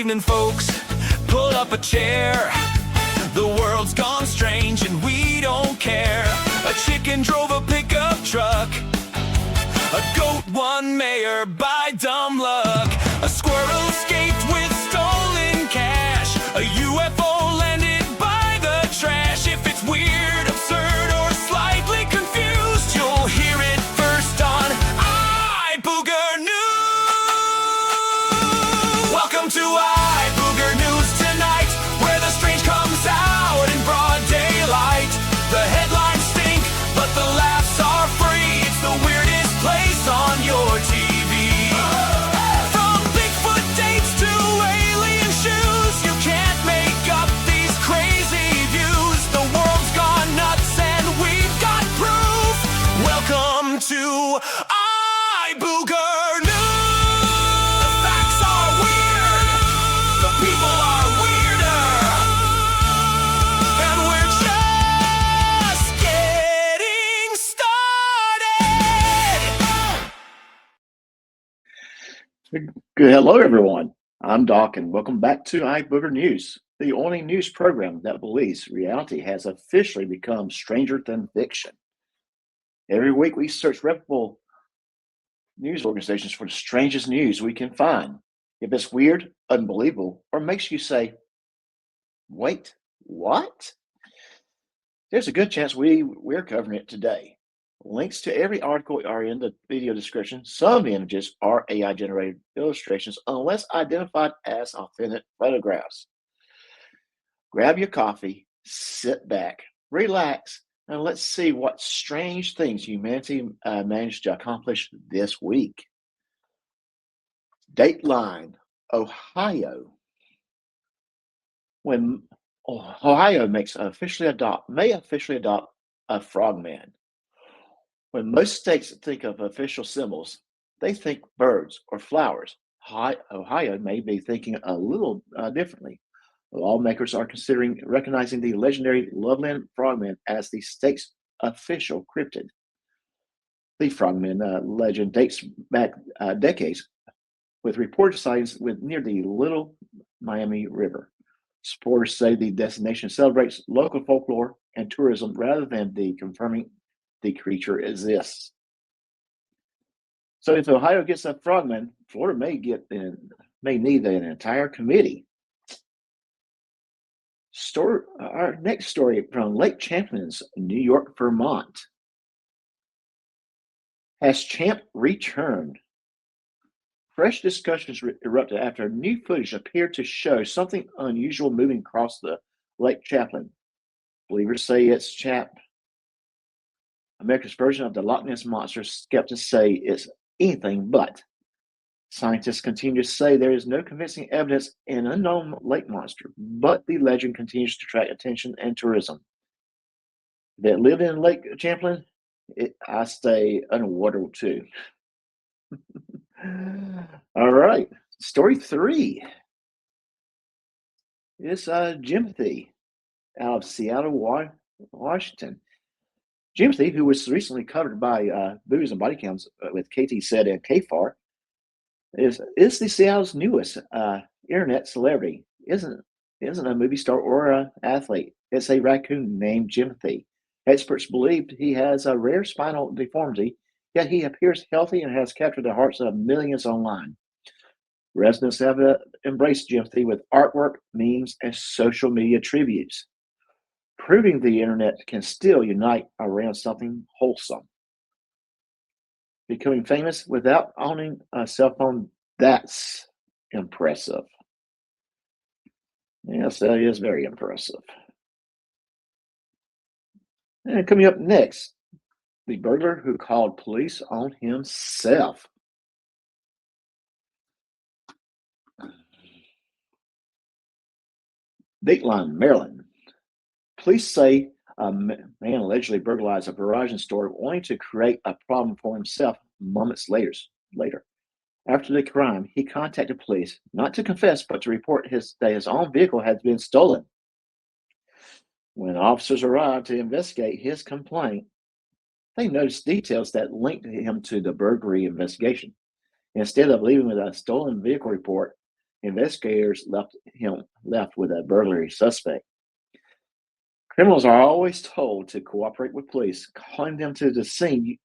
evening, folks. Pull up a chair. The world's gone strange and we don't care. A chicken drove a pickup truck. A goat won mayor by dumb luck. A squirrel escaped with stolen cash. A UFO landed by the trash. If it's weird, absurd, or slightly confused, you'll hear it first on iBooger News. Welcome to iBooger News tonight, where the strange comes out in broad daylight. The headlines stink, but the laughs are free. It's the weirdest place on your TV. From Bigfoot dates to alien shoes, you can't make up these crazy views. The world's gone nuts and we've got proof. Welcome to iBooger News. The facts are weird. The people are weirder. And we're just getting started. Good. Hello, everyone. I'm Doc, and welcome back to iBooger News, the only news program that believes reality has officially become stranger than fiction. Every week, we search reputable news organizations for the strangest news we can find. If it's weird, unbelievable, or makes you say, wait, what? There's a good chance we're covering it today. Links to every article are in the video description. Some images are AI-generated illustrations unless identified as authentic photographs. Grab your coffee, sit back, relax, and let's see what strange things humanity managed to accomplish this week. Dateline, Ohio. When Ohio may officially adopt a frogman. When most states think of official symbols, they think birds or flowers. Ohio may be thinking a little differently. Lawmakers are recognizing the legendary Loveland Frogman as the state's official cryptid. The Frogman legend dates back decades, with reported sightings near the Little Miami River. Supporters say the destination celebrates local folklore and tourism rather than confirming the creature exists. So if Ohio gets a frogman, Florida may need an entire committee. Our next story from Lake Champlain's New York, Vermont. Has Champ returned? Fresh discussions erupted after new footage appeared to show something unusual moving across the Lake Champlain. Believers say it's Champ, America's version of the Loch Ness Monster. Skeptics say it's anything but. Scientists continue to say there is no convincing evidence in an unknown lake monster, but the legend continues to attract attention and tourism. That lived in Lake Champlain, I stay underwater too. All right, story 3 is Jimothy out of Seattle, Washington. Jimothy, who was recently covered by Booze and Body Cams with KT Said and KFAR, is the Seattle's newest internet celebrity. Isn't a movie star or an athlete. It's a raccoon named Jimothy. Experts believe he has a rare spinal deformity, yet he appears healthy and has captured the hearts of millions online. Residents have embraced Jimothy with artwork, memes, and social media tributes, proving the internet can still unite around something wholesome. Becoming famous without owning a cell phone, that's impressive. Yes, that is very impressive. And coming up next, the burglar who called police on himself. Dateline, Maryland. Police say a man allegedly burglarized a Verizon store only to create a problem for himself moments later. After the crime, he contacted police, not to confess, but to report that his own vehicle had been stolen. When officers arrived to investigate his complaint, they noticed details that linked him to the burglary investigation. Instead of leaving with a stolen vehicle report, investigators left with a burglary suspect. Criminals are always told to cooperate with police. Calling them to the scene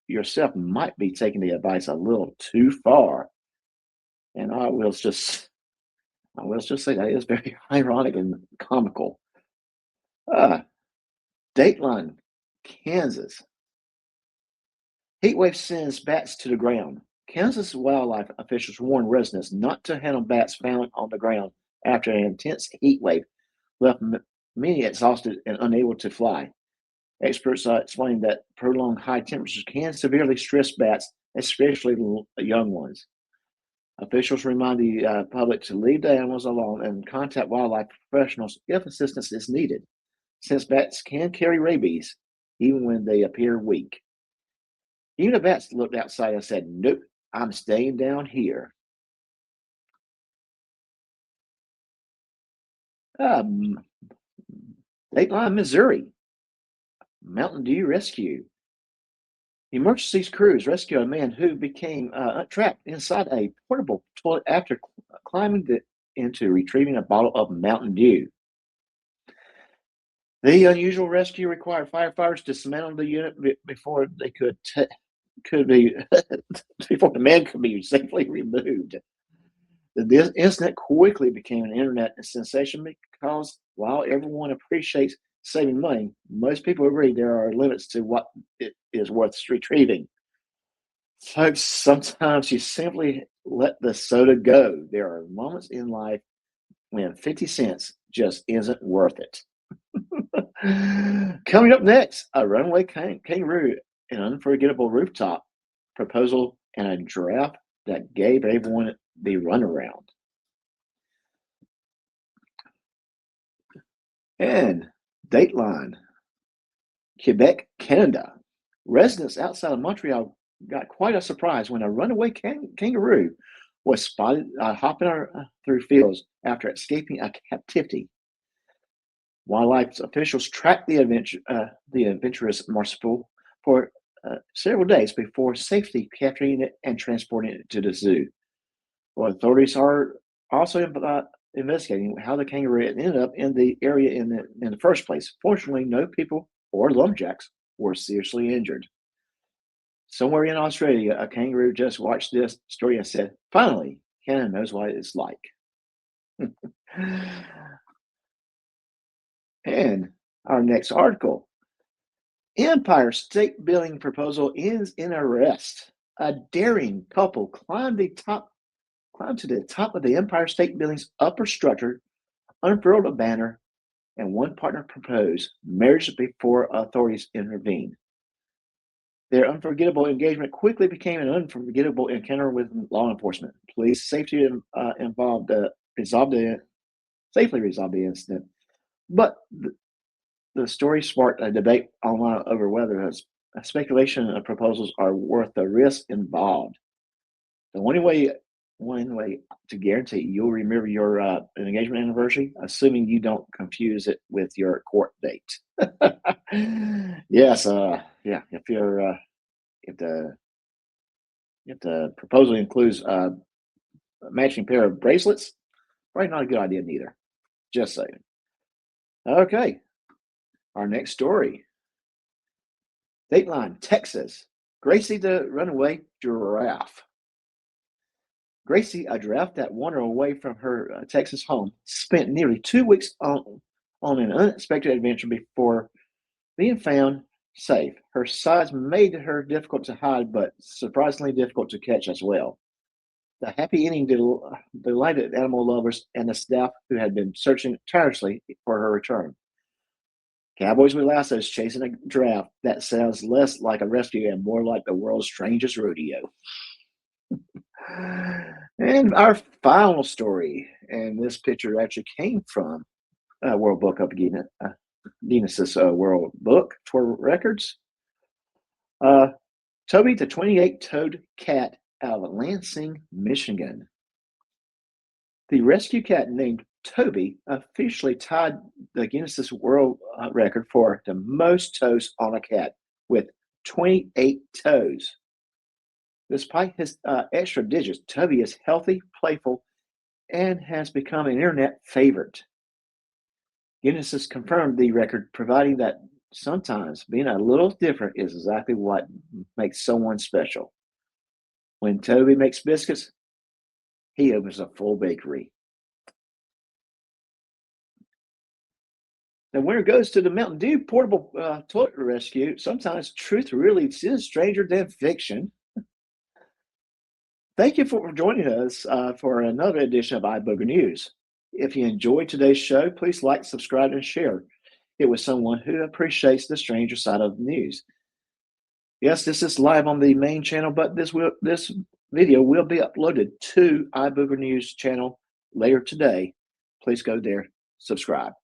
yourself might be taking the advice a little too far. And I will just say that is very ironic and comical. Uh, Dateline, Kansas. Heatwave sends bats to the ground. Kansas wildlife officials warn residents not to handle bats found on the ground after an intense heat wave left many exhausted and unable to fly. Experts explain that prolonged high temperatures can severely stress bats, especially young ones. Officials remind the public to leave the animals alone and contact wildlife professionals if assistance is needed, since bats can carry rabies even when they appear weak. Even the bats looked outside and said, "Nope, I'm staying down here." Um, Dateline, Missouri. Mountain Dew rescue. Emergency crews rescue a man who became trapped inside a portable toilet after climbing into retrieving a bottle of Mountain Dew. The unusual rescue required firefighters to dismantle the unit before they could be before the man could be safely removed. This incident quickly became an internet sensation because while everyone appreciates saving money, most people agree there are limits to what it is worth retrieving. Folks, sometimes you simply let the soda go. There are moments in life when 50 cents just isn't worth it. Coming up next, a runaway kangaroo, an unforgettable rooftop proposal, and a draft that gave everyone the runaround. And Dateline, Quebec, Canada. Residents outside of Montreal got quite a surprise when a runaway kangaroo was spotted hopping through fields after escaping a captivity. Wildlife officials tracked the adventurous marsupial for several days before safely capturing it and transporting it to the zoo. Well, authorities are also investigating how the kangaroo ended up in the area in the first place. Fortunately, no people or lumberjacks were seriously injured. Somewhere in Australia, a kangaroo just watched this story and said, "Finally, Canada knows what it's like." And our next article, Empire State Building proposal ends in arrest. A daring couple climbed to the top of the Empire State Building's upper structure, unfurled a banner, and one partner proposed marriage before authorities intervened. Their unforgettable engagement quickly became an unforgettable encounter with law enforcement. Police safely safely resolved the incident, but the story sparked a debate online over whether speculation of proposals are worth the risk involved. The one way to guarantee you'll remember your engagement anniversary, assuming you don't confuse it with your court date. Yes, yeah. If the proposal includes a matching pair of bracelets, probably not a good idea neither. Just saying. Okay, our next story. Dateline, Texas. Gracie the runaway giraffe. Gracie, a giraffe that wandered away from her Texas home, spent nearly 2 weeks on an unexpected adventure before being found safe. Her size made her difficult to hide, but surprisingly difficult to catch as well. The happy ending delighted animal lovers and the staff who had been searching tirelessly for her return. Cowboys with lassos chasing a giraffe, that sounds less like a rescue and more like the world's strangest rodeo. And our final story, and this picture actually came from World Book of Guinness's World Book for Records. Toby, the 28-toed cat out of Lansing, Michigan. The rescue cat named Toby officially tied the Guinness's World Record for the most toes on a cat with 28 toes. Despite his extra digits, Toby is healthy, playful, and has become an internet favorite. Guinness has confirmed the record, providing that sometimes being a little different is exactly what makes someone special. When Toby makes biscuits, he opens a full bakery. The winner goes to the Mountain Dew portable toilet rescue. Sometimes truth really is stranger than fiction. Thank you for joining us for another edition of iBooger News. If you enjoyed today's show, please like, subscribe, and share it with someone who appreciates the stranger side of the news. Yes, this is live on the main channel, but this video will be uploaded to iBooger News channel later today. Please go there, subscribe.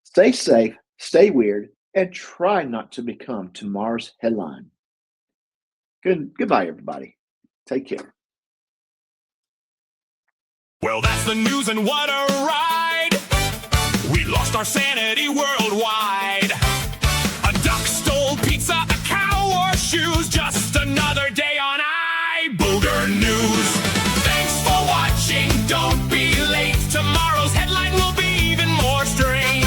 Stay safe, stay weird, and try not to become tomorrow's headline. Goodbye, everybody. Take care. Well, that's the news, and what a ride! We lost our sanity worldwide. A duck stole pizza, a cow wore shoes. Just another day on iBooger News. Thanks for watching. Don't be late. Tomorrow's headline will be even more strange.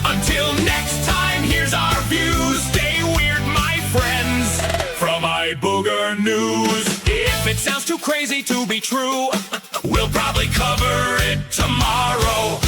Until next time, here's our views. Stay weird, my friends, from iBooger News. If it sounds too crazy to be true, we'll probably cover it tomorrow.